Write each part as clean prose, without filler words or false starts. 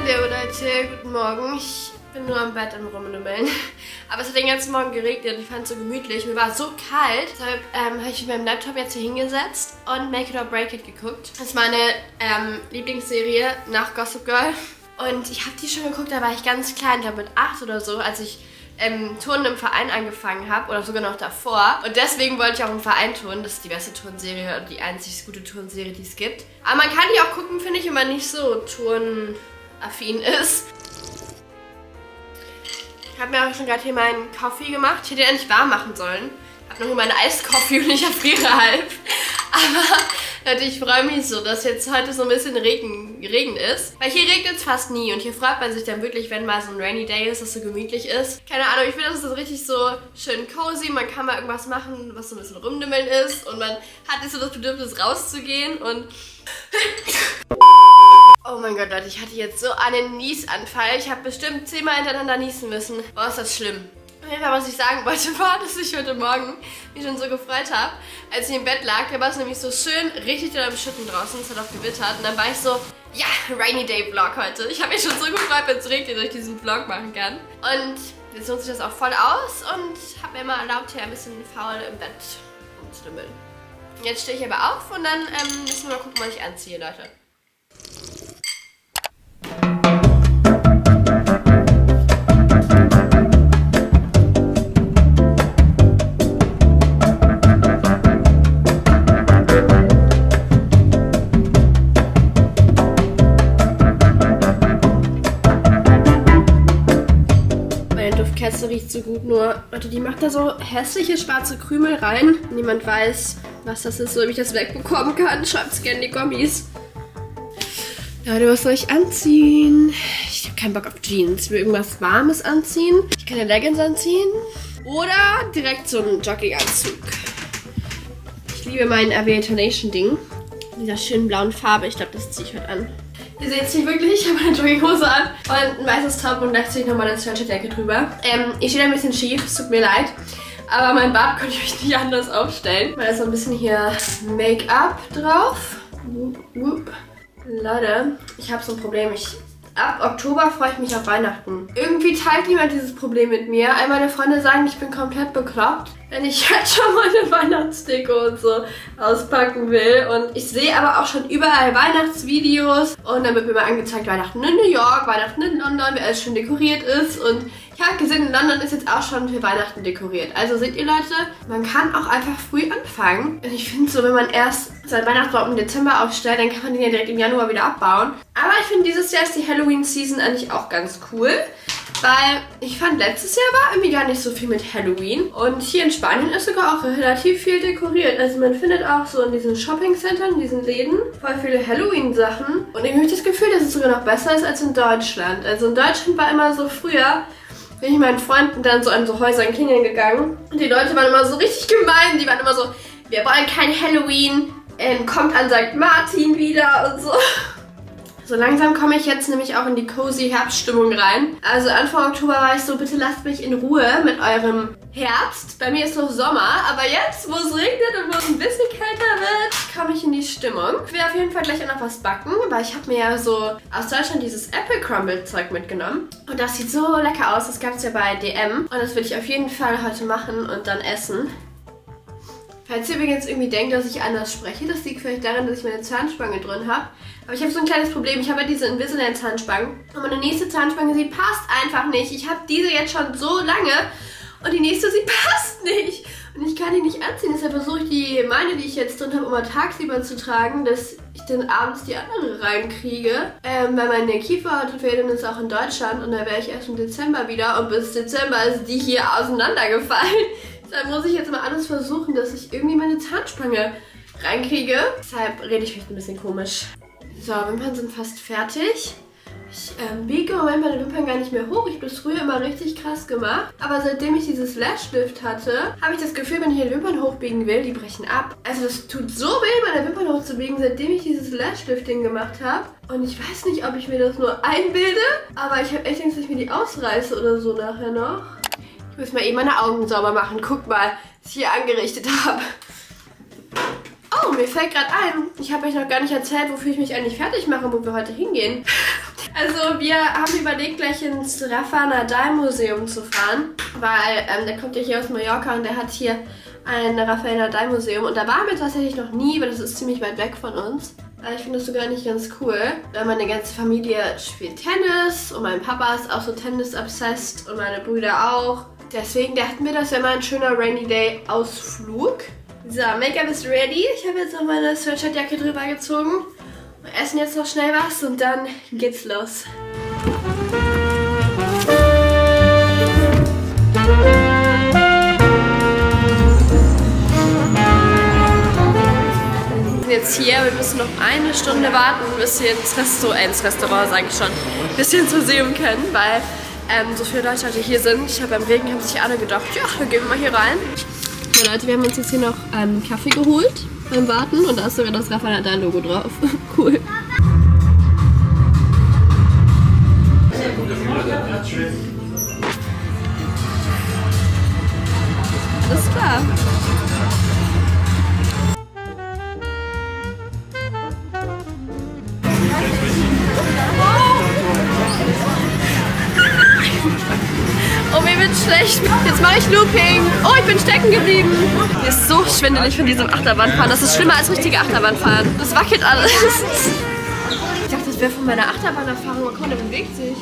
Hallo Leute, guten Morgen. Ich bin nur am Bett am Rumnummeln. Aber es hat den ganzen Morgen geregnet und ich fand es so gemütlich. Mir war so kalt. Deshalb habe ich mit meinem Laptop jetzt hier hingesetzt und Make It or Break It geguckt. Das ist meine Lieblingsserie nach Gossip Girl. Und ich habe die schon geguckt, da war ich ganz klein, da mit 8 oder so, als ich Turnen im Verein angefangen habe oder sogar noch davor. Und deswegen wollte ich auch im Verein turnen. Das ist die beste Turnserie und die einzig gute Turnserie, die es gibt. Aber man kann die auch gucken, finde ich, wenn man nicht so turnaffin ist. Ich habe mir auch schon gerade hier meinen Kaffee gemacht. Ich hätte den eigentlich warm machen sollen. Ich habe noch hier meine Eiskaffee und ich erfriere halb. Aber Leute, ich freue mich so, dass jetzt heute so ein bisschen Regen ist. Weil hier regnet es fast nie und hier freut man sich dann wirklich, wenn mal so ein Rainy Day ist, dass es so gemütlich ist. Keine Ahnung, ich finde, das ist richtig so schön cozy. Man kann mal irgendwas machen, was so ein bisschen rumdümmeln ist. Und man hat nicht so das Bedürfnis rauszugehen und... Oh mein Gott, Leute, ich hatte jetzt so einen Niesanfall. Ich habe bestimmt 10-mal hintereinander niesen müssen. Boah, ist das schlimm. Auf jeden Fall, was ich sagen wollte, war, dass ich heute Morgen mich schon so gefreut habe, als ich im Bett lag. Da war es nämlich so schön richtig doll am Schütten draußen. Es hat auch gewittert. Und dann war ich so, ja, Rainy Day Vlog heute. Ich habe mich schon so gefreut, wenn es regnet, dass ich diesen Vlog machen kann. Und jetzt nutze ich das auch voll aus und habe mir immer erlaubt, hier ein bisschen faul im Bett rumzudümmeln. Jetzt stehe ich aber auf und dann müssen wir mal gucken, was ich anziehe, Leute. Kerze riecht so gut, nur Leute, die macht da so hässliche schwarze Krümel rein. Niemand weiß, was das ist, so wie ich das wegbekommen kann. Schreibt's gerne in die Kommis. Leute, was soll ich anziehen? Ich habe keinen Bock auf Jeans. Ich will irgendwas Warmes anziehen. Ich kann eine Leggings anziehen. Oder direkt so einen Jogginganzug. Ich liebe mein Aviator Nation Ding. In dieser schönen blauen Farbe. Ich glaube, das ziehe ich heute an. Ihr seht es nicht wirklich, ich habe eine Jogginghose an und ein weißes Top und gleichzeitig nochmal eine Sweatshirtjacke drüber. Ich stehe ein bisschen schief, es tut mir leid. Aber mein Bart konnte ich nicht anders aufstellen. Weil da ist so ein bisschen hier Make-up drauf. Leute, ich habe so ein Problem. Ab Oktober freue ich mich auf Weihnachten. Irgendwie teilt niemand dieses Problem mit mir. All meine Freunde sagen, ich bin komplett bekloppt, wenn ich jetzt schon meine Weihnachtsdeko und so auspacken will. Und ich sehe aber auch schon überall Weihnachtsvideos. Und dann wird mir mal angezeigt, Weihnachten in New York, Weihnachten in London, wie alles schon dekoriert ist. Und ich habe gesehen, in London ist jetzt auch schon für Weihnachten dekoriert. Also seht ihr, Leute, man kann auch einfach früh anfangen. Und ich finde so, wenn man erst seinen Weihnachtsbaum im Dezember aufstellt, dann kann man den ja direkt im Januar wieder abbauen. Aber ich finde, dieses Jahr ist die Halloween-Season eigentlich auch ganz cool. Weil ich fand, letztes Jahr war irgendwie gar nicht so viel mit Halloween. Und hier in Spanien ist sogar auch relativ viel dekoriert. Also man findet auch so in diesen Shopping-Centern, in diesen Läden, voll viele Halloween-Sachen. Und ich habe das Gefühl, dass es sogar noch besser ist als in Deutschland. Also in Deutschland war immer so früher, bin ich mit meinen Freunden dann so an so Häusern klingeln gegangen. Und die Leute waren immer so richtig gemein. Die waren immer so, wir wollen kein Halloween, kommt an St. Martin wieder und so. So langsam komme ich jetzt nämlich auch in die cozy Herbststimmung rein. Also Anfang Oktober war ich so, bitte lasst mich in Ruhe mit eurem Herbst. Bei mir ist noch Sommer, aber jetzt, wo es regnet und wo es ein bisschen kälter wird, komme ich in die Stimmung. Ich will auf jeden Fall gleich auch noch was backen, weil ich habe mir ja so aus Deutschland dieses Apple Crumble Zeug mitgenommen. Und das sieht so lecker aus, das gab es ja bei DM. Und das will ich auf jeden Fall heute machen und dann essen. Falls ihr übrigens irgendwie denkt, dass ich anders spreche, das liegt vielleicht daran, dass ich meine Zahnspange drin habe. Aber ich habe so ein kleines Problem. Ich habe ja diese Invisalign-Zahnspangen. Und meine nächste Zahnspange, sie passt einfach nicht. Ich habe diese jetzt schon so lange und die nächste, sie passt nicht. Und ich kann die nicht anziehen. Deshalb versuche ich meine, die ich jetzt drin habe, immer tagsüber zu tragen, dass ich dann abends die andere reinkriege. Weil meine Kieferorthopädin ist auch in Deutschland und da wäre ich erst im Dezember wieder. Und bis Dezember ist die hier auseinandergefallen. Deshalb muss ich jetzt mal alles versuchen, dass ich irgendwie meine Zahnspange reinkriege. Deshalb rede ich vielleicht ein bisschen komisch. So, Wimpern sind fast fertig. Ich biege im Moment meine Wimpern gar nicht mehr hoch. Ich habe das früher immer richtig krass gemacht. Aber seitdem ich dieses Lashlift hatte, habe ich das Gefühl, wenn ich die Wimpern hochbiegen will, die brechen ab. Also das tut so weh, meine Wimpern hochzubiegen, seitdem ich dieses Lashlifting gemacht habe. Und ich weiß nicht, ob ich mir das nur einbilde, aber ich habe echt Angst, dass ich mir die ausreiße oder so nachher noch. Ich muss mal eben meine Augen sauber machen. Guck mal, was ich hier angerichtet habe. Oh, mir fällt gerade ein, ich habe euch noch gar nicht erzählt, wofür ich mich eigentlich fertig mache, wo wir heute hingehen. Also wir haben überlegt, gleich ins Rafa Nadal Museum zu fahren, weil der kommt ja hier aus Mallorca und der hat hier ein Rafael Nadal Museum und da waren wir tatsächlich noch nie, weil das ist ziemlich weit weg von uns. Ich finde das sogar nicht ganz cool. Meine ganze Familie spielt Tennis und mein Papa ist auch so Tennis-obsessed und meine Brüder auch. Deswegen dachten wir, das wäre mal ein schöner Rainy Day Ausflug. So, Make-up ist ready. Ich habe jetzt noch meine Sweatshirtjacke drüber gezogen. Wir essen jetzt noch schnell was und dann geht's los. Jetzt hier, wir müssen noch eine Stunde warten, bis wir ins Restaurant, sage ich schon, bis wir ins Museum können, weil so viele Leute heute hier sind. Ich glaube, beim Regen haben sich alle gedacht, ja, dann gehen wir mal hier rein. So Leute, wir haben uns jetzt hier noch Kaffee geholt beim Warten und da ist sogar das Rafa Nadal Logo drauf. Cool. Alles klar. Oh, mir wird schlecht. Jetzt mache ich Looping. Oh, ich bin stecken geblieben. Mir ist so schwindelig von diesem Achterbahnfahren. Das ist schlimmer als richtige Achterbahnfahren. Das wackelt alles. Ich dachte, das wäre von meiner Achterbahnerfahrung. Oh, guck mal, der bewegt sich.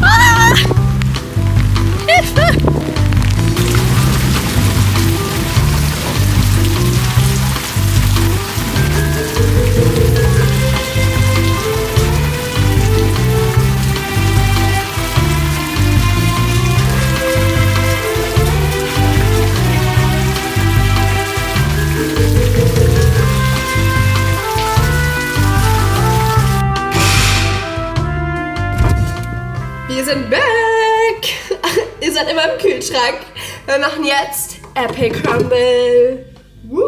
Ah! Hilfe! Wir sind back! Ihr seid immer im Kühlschrank. Wir machen jetzt Apple Crumble. Woo.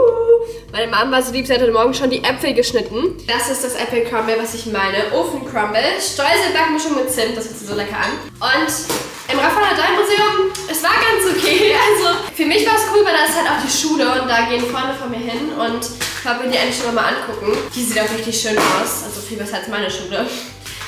Meine Mama war so lieb, sie hat heute Morgen schon die Äpfel geschnitten. Das ist das Apple Crumble, was ich meine. Ofen Crumble. Streuselbackmischung mit Zimt, das hört sich so lecker an. Und im Rafa Nadal Museum, es war ganz okay. Also für mich war es cool, weil da ist halt auch die Schule und da gehen Freunde von mir hin und ich habe mir die eigentlich schon mal angucken. Die sieht auch richtig schön aus, also viel besser als meine Schule.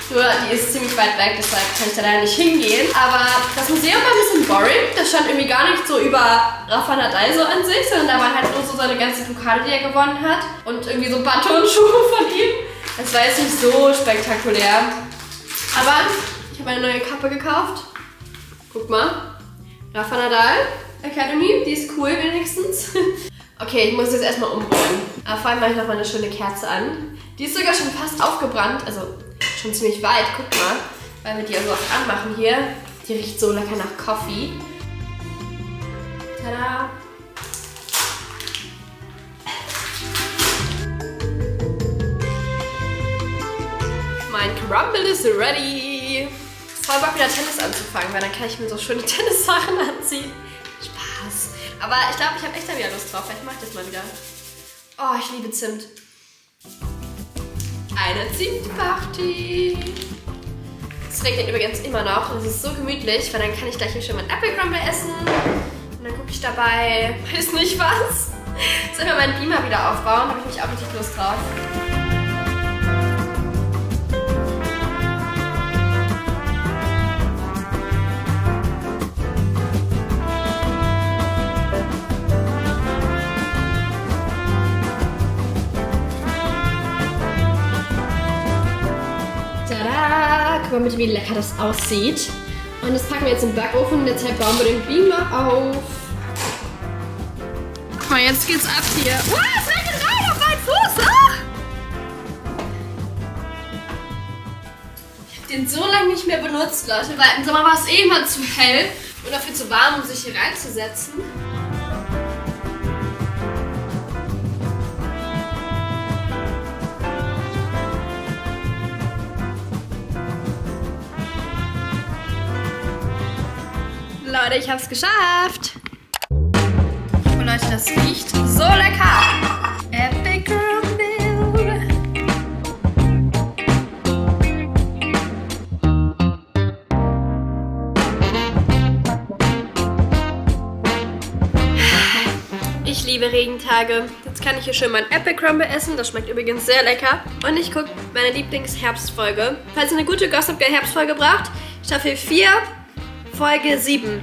Nur, die ist ziemlich weit weg, deshalb kann ich da leider nicht hingehen. Aber das Museum war ein bisschen boring. Das stand irgendwie gar nicht so über Rafa Nadal so an sich, sondern da waren halt nur so seine ganzen Pokale, die er gewonnen hat. Und irgendwie so Battonschuhe von ihm. Das war jetzt nicht so spektakulär. Aber ich habe eine neue Kappe gekauft. Guck mal. Rafa Nadal Academy, die ist cool wenigstens. Okay, ich muss jetzt erstmal umrühren. Aber vor allem mache ich noch mal eine schöne Kerze an. Die ist sogar schon fast aufgebrannt, also schon ziemlich weit, guck mal. Weil wir die ja so oft anmachen hier. Die riecht so lecker nach Coffee. Tada! Mein Crumble ist ready! Voll Bock wieder Tennis anzufangen, weil dann kann ich mir so schöne Tennissachen anziehen. Spaß! Aber ich glaube, ich habe echt da wieder Lust drauf. Vielleicht mache ich das mal wieder. Oh, ich liebe Zimt. Eine Zimtparty. Es regnet übrigens immer noch und es ist so gemütlich, weil dann kann ich gleich hier schon mein Apple Crumble essen. Und dann gucke ich dabei, weiß nicht was. Sollen wir meinen Beamer wieder aufbauen? Da habe ich mich auch richtig Lust drauf. Guck mal bitte, wie lecker das aussieht. Und das packen wir jetzt im Backofen und derzeit bauen wir den Beamer auf. Guck mal, jetzt geht's ab hier. Wow, es regnet rein auf meinen Fuß! Ah! Ich habe den so lange nicht mehr benutzt, Leute, weil im Sommer war es eh immer zu hell und dafür zu warm, um sich hier reinzusetzen. Leute, ich hab's geschafft. Oh Leute, das riecht so lecker. Apple Crumble. Ich liebe Regentage. Jetzt kann ich hier schön mein Apple Crumble essen. Das schmeckt übrigens sehr lecker. Und ich gucke meine Lieblings-Herbstfolge. Falls ihr eine gute Gossip Girl Herbstfolge braucht, Staffel 4, Folge 7.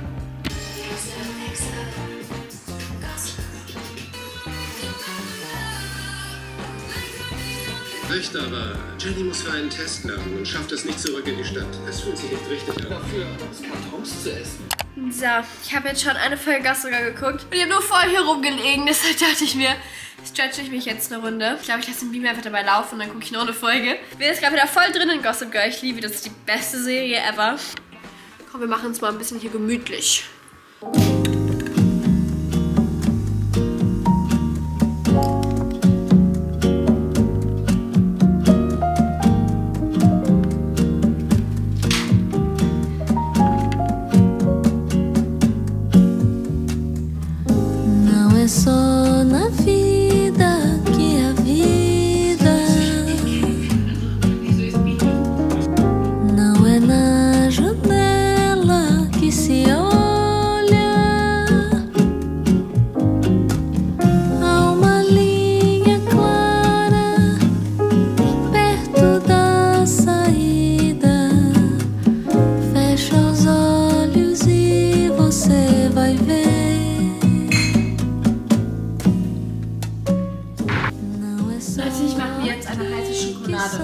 Recht, aber Jenny muss für einen Test lernen und schafft es nicht zurück in die Stadt. Es fühlt sich nicht richtig an. Dafür Kartons zu essen. So, ich habe jetzt schon eine Folge Gossip Girl geguckt. Und ich habe nur voll hier rumgelegen. Deshalb dachte ich mir, stretche ich mich jetzt eine Runde. Ich glaube, ich lasse den Beamer einfach dabei laufen und dann gucke ich noch eine Folge. Ich bin jetzt gerade wieder voll drin in Gossip Girl. Ich liebe das. Ist die beste Serie ever. Komm, wir machen uns mal ein bisschen hier gemütlich. Só na vida que a vida não é na janela que se olha. Há uma linha clara perto da saída. Fecha os olhos e você vai ver. Leute, ich mache mir jetzt eine heiße Schokolade. Das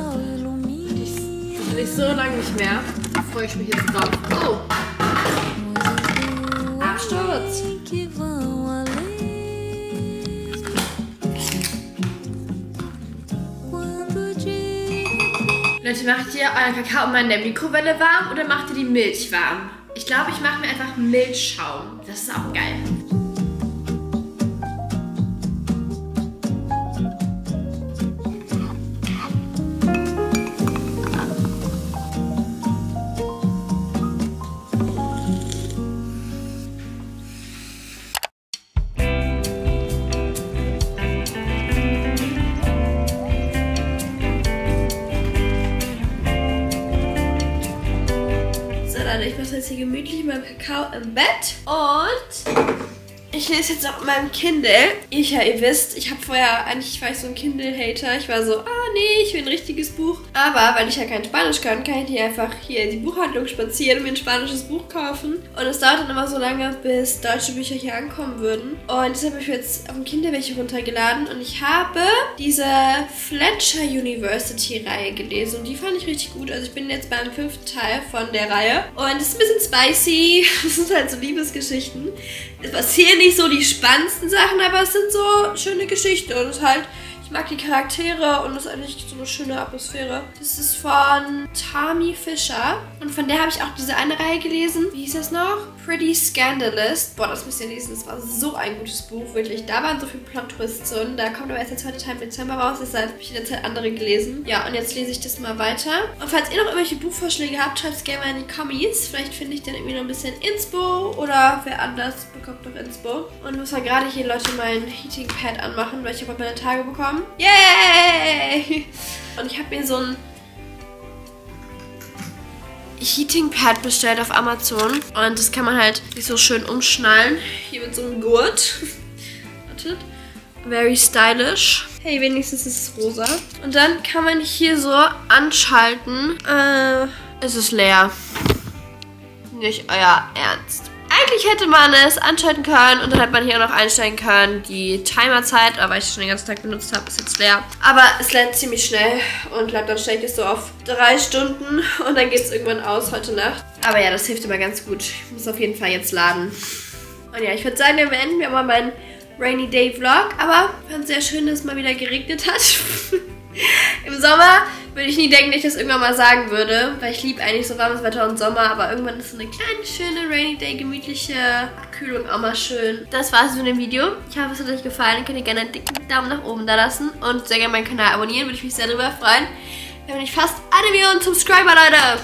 will ich so lange nicht mehr. Da freue ich mich jetzt drauf. Oh! Absturz! Leute, macht ihr euren Kakao immer in der Mikrowelle warm oder macht ihr die Milch warm? Ich glaube, ich mache mir einfach Milchschaum. Das ist auch geil. Ich mache jetzt hier gemütlich meinen Kakao im Bett und ich lese jetzt auch in meinem Kindle. Ihr wisst, ich habe vorher, eigentlich war ich so ein Kindle-Hater. Ich war so, nee, ich will ein richtiges Buch. Aber weil ich ja kein Spanisch kann, kann ich nicht einfach hier in die Buchhandlung spazieren und mir ein spanisches Buch kaufen. Und es dauert dann immer so lange, bis deutsche Bücher hier ankommen würden. Und deshalb habe ich jetzt auf dem Kindle welche runtergeladen. Und ich habe diese Fletcher University-Reihe gelesen. Und die fand ich richtig gut. Also ich bin jetzt beim 5. Teil von der Reihe. Und es ist ein bisschen spicy. Es sind halt so Liebesgeschichten. Es passieren nicht so die spannendsten Sachen, aber es sind so schöne Geschichten. Und es ist halt, ich mag die Charaktere und es ist eigentlich so eine schöne Atmosphäre. Das ist von Tammy Fischer. Und von der habe ich auch diese eine Reihe gelesen. Wie hieß das noch? Pretty Scandalous. Boah, das müsst ihr lesen. Das war so ein gutes Buch, wirklich. Da waren so viele Plot-Twists und da kommt aber erst der 2. Teil im Dezember raus. Deshalb habe ich in der Zeit andere gelesen. Ja, und jetzt lese ich das mal weiter. Und falls ihr noch irgendwelche Buchvorschläge habt, schreibt es gerne mal in die Kommis. Vielleicht finde ich dann irgendwie noch ein bisschen Inspo oder wer anders bekommt noch Inspo. Und ich muss mal gerade hier, Leute, mein Heating Pad anmachen, weil ich habe meine Tage bekommen. Yay! Und ich habe mir so ein Heating Pad bestellt auf Amazon. Und das kann man halt sich so schön umschnallen. Hier mit so einem Gurt. Wartet. Very stylish. Hey, wenigstens ist es rosa. Und dann kann man hier so anschalten. Es ist leer. Nicht euer Ernst. Eigentlich hätte man es anschalten können und dann hätte man hier auch noch einstellen können, die Timerzeit, aber weil ich es schon den ganzen Tag benutzt habe, ist jetzt leer. Aber es lädt ziemlich schnell und dann stelle ich es so auf 3 Stunden und dann geht es irgendwann aus heute Nacht. Aber ja, das hilft immer ganz gut. Ich muss auf jeden Fall jetzt laden. Und ja, ich würde sagen, wir beenden wir mal meinen Rainy Day Vlog, aber ich fand es sehr schön, dass es mal wieder geregnet hat. Im Sommer würde ich nie denken, dass ich das irgendwann mal sagen würde, weil ich liebe eigentlich so warmes Wetter und Sommer, aber irgendwann ist so eine kleine, schöne Rainy Day, gemütliche Abkühlung auch mal schön. Das war's mit dem Video. Ich hoffe, es hat euch gefallen. Dann könnt ihr gerne einen dicken Daumen nach oben da lassen und sehr gerne meinen Kanal abonnieren, würde ich mich sehr darüber freuen. Wir haben nicht fast 1 Million Subscriber, Leute.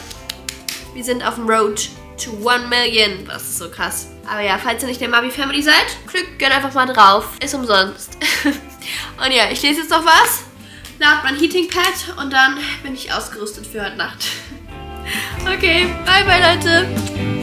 Wir sind auf dem Road to 1 Million. Das ist so krass. Aber ja, falls ihr nicht der Mabi Family seid, klickt gerne einfach mal drauf. Ist umsonst. Und ja, ich lese jetzt noch was. Lade mein Heating Pad und dann bin ich ausgerüstet für heute Nacht. Okay, bye bye Leute.